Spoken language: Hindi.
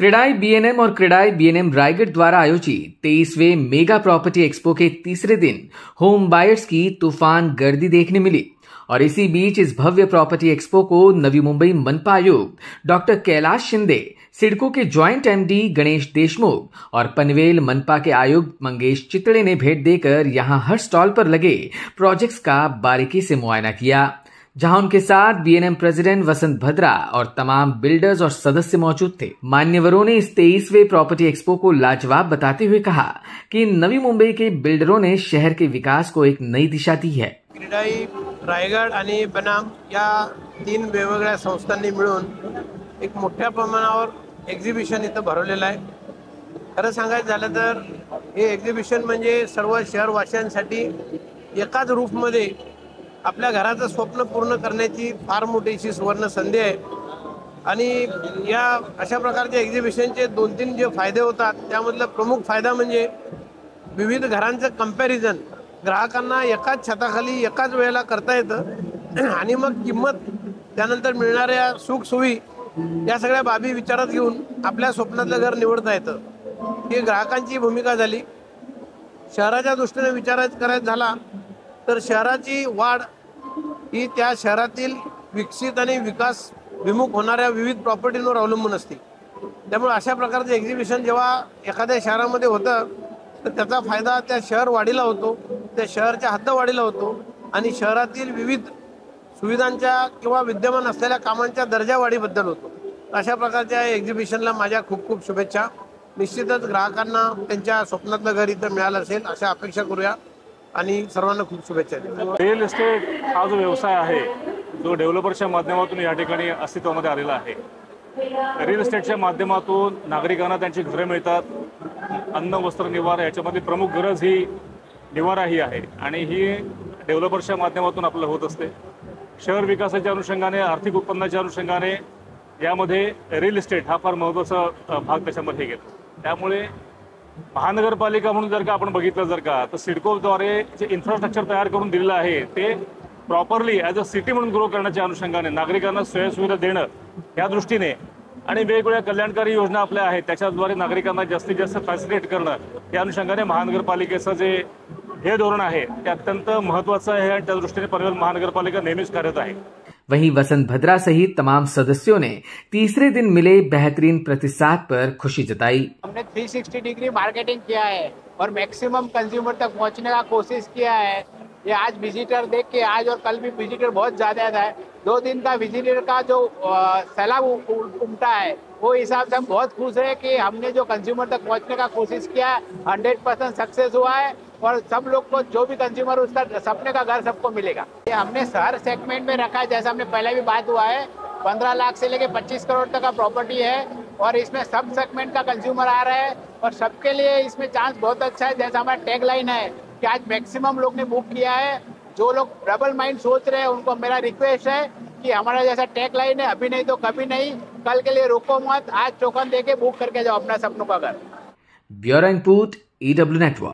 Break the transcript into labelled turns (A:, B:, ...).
A: क्रेडाई बीएनएम और क्रेडाई बीएनएम रायगढ़ द्वारा आयोजित 23वें मेगा प्रॉपर्टी एक्सपो के तीसरे दिन होम बायर्स की तूफान गर्दी देखने मिली। और इसी बीच इस भव्य प्रॉपर्टी एक्सपो को नवी मुंबई मनपा आयुक्त डॉक्टर कैलाश शिंदे, सिडको के ज्वाइंट एमडी गणेश देशमुख और पनवेल मनपा के आयुक्त मंगेश चितड़े ने भेंट देकर यहां हर स्टॉल पर लगे प्रोजेक्ट्स का बारीकी से मुआयना किया, जहां उनके साथ बीएनएम प्रेसिडेंट वसंत भद्रा और तमाम बिल्डर्स और सदस्य मौजूद थे। मान्यवरों ने इस 23वें प्रॉपर्टी एक्सपो को लाजवाब बताते हुए कहा कि नवी मुंबई के बिल्डरों ने शहर के विकास को एक नई दिशा दी है।
B: क्रेडाई, रायगड आणि बनाम या तीन वेगवेगळ्या संस्थांनी मिळून एक मोठ्या प्रमाणावर एक्झिबिशन इथं भरवलेलं आहे। खरं सांगायचं झालं तर हे एक्झिबिशन म्हणजे सर्व शहरवासियांसाठी एकाच रूफमध्ये आपल्या घराचं स्वप्न पूर्ण करण्याची फार मोठी सुवर्ण संधी आहे। आणि या अशा प्रकारच्या एक्झिबिशनचे 2-3 जे फायदे होतात त्यामधला प्रमुख फायदा म्हणजे विविध घरांचं कंपॅरिझन ग्राहकांना एकाच छताखाली एकाच वेळेला करता येतं आणि मग किंमत त्यानंतर मिळणाऱ्या सुख सुवी या सगळ्या बाबी विचारात घेऊन आपल्या स्वप्नातलं घर निवडता येतं। ही ग्राहकांची भूमिका झाली। शहराच्या दृष्टीने विचार करायचा झाला तर शहराची वाढ ही त्या शहरातील विकसित आणि विकास विमुख होणाऱ्या विविध प्रॉपर्टींवर अवलंबून असते। त्यामुळे अशा प्रकारचे एक्झिबिशन जेव्हा एखाद्या शहरामध्ये होतं तर त्याचा फायदा त्या शहर वाढीला होतो, त्या शहराच्या हद्दवाढीला होतो आणि शहरातील विविध सुविधांच्या किंवा विद्यमान असलेल्या कामांच्या दर्जा वाढीबद्दल होतो। अशा प्रकारच्या एक्झिबिशनला माझ्या खूप खूप शुभेच्छा। निश्चितच ग्राहकांना त्यांच्या स्वप्नातलं घर इथं मिळालं असेल अशा अपेक्षा करूया आणि सर्वांना खूप शुभेच्छा देतो।
C: रिअल इस्टेट हा जो व्यवसाय आहे जो डेव्हलपर्सच्या माध्यमातून या ठिकाणी अस्तित्वामध्ये आलेला आहे। रिअल इस्टेटच्या माध्यमातून नागरिकांना त्यांची घरे मिळतात, अन्न वस्त्र निवारा याच्यामध्ये प्रमुख गरज ही निवारा ही आहे आणि ही डेव्हलपर्सच्या माध्यमातून आपल्याला होत असते। शहर विकासाच्या अनुषंगाने, आर्थिक उत्पन्नाच्या अनुषंगाने यामध्ये रिअल इस्टेट हा फार महत्त्वाचा भाग त्याच्यामध्ये घेतो। त्यामुळे महानगरपालिका म्हणून जर का आपण बघितलं जर का तर सिडकोद्वारे जे इन्फ्रास्ट्रक्चर तयार करून दिलेलं आहे ते प्रॉपरली ॲज अ सिटी म्हणून ग्रो करण्याच्या अनुषंगाने नागरिकांना सोयीसुविधा देणं या दृष्टीने आणि वेगवेगळ्या कल्याणकारी योजना आपल्या आहेत त्याच्याद्वारे नागरिकांना जास्तीत जास्त फॅसिलिटेट करणं या अनुषंगाने महानगरपालिकेचं जे हे धोरण आहे ते अत्यंत महत्त्वाचं आहे आणि त्या दृष्टीने पनवेल महानगरपालिका नेहमीच कार्यरत आहे।
A: वहीं वसंत भद्रा सहित तमाम सदस्यों ने तीसरे दिन मिले बेहतरीन प्रतिसाद पर खुशी जताई।
D: हमने 360 डिग्री मार्केटिंग किया है और मैक्सिमम कंज्यूमर तक पहुंचने का कोशिश किया है। ये आज विजिटर देख के आज और कल भी विजिटर बहुत ज्यादा था। 2 दिन का विजिटर का जो सैलाब उमटा है वो हिसाब से हम बहुत खुश है कि हमने जो कंज्यूमर तक पहुंचने का कोशिश किया 100% सक्सेस हुआ है और सब लोग को जो भी कंज्यूमर उसका सपने का घर सबको मिलेगा। ये हमने हर सेगमेंट में रखा है, जैसा हमने पहले भी बात हुआ है 15 लाख से लेके 25 करोड़ तक का प्रॉपर्टी है और इसमें सब सेगमेंट का कंज्यूमर आ रहा है और सबके लिए इसमें चांस बहुत अच्छा है। जैसा हमारा टैग लाइन है कि आज मैक्सिमम लोग ने बुक किया है। जो लोग डबल माइंड सोच रहे हैं उनको मेरा रिक्वेस्ट है कि हमारा जैसा टैग लाइन है, अभी नहीं तो कभी नहीं, कल के लिए रुको मत, आज टोकन देके बुक करके जाओ अपना सपनों का घर।
A: Bureau input EW network.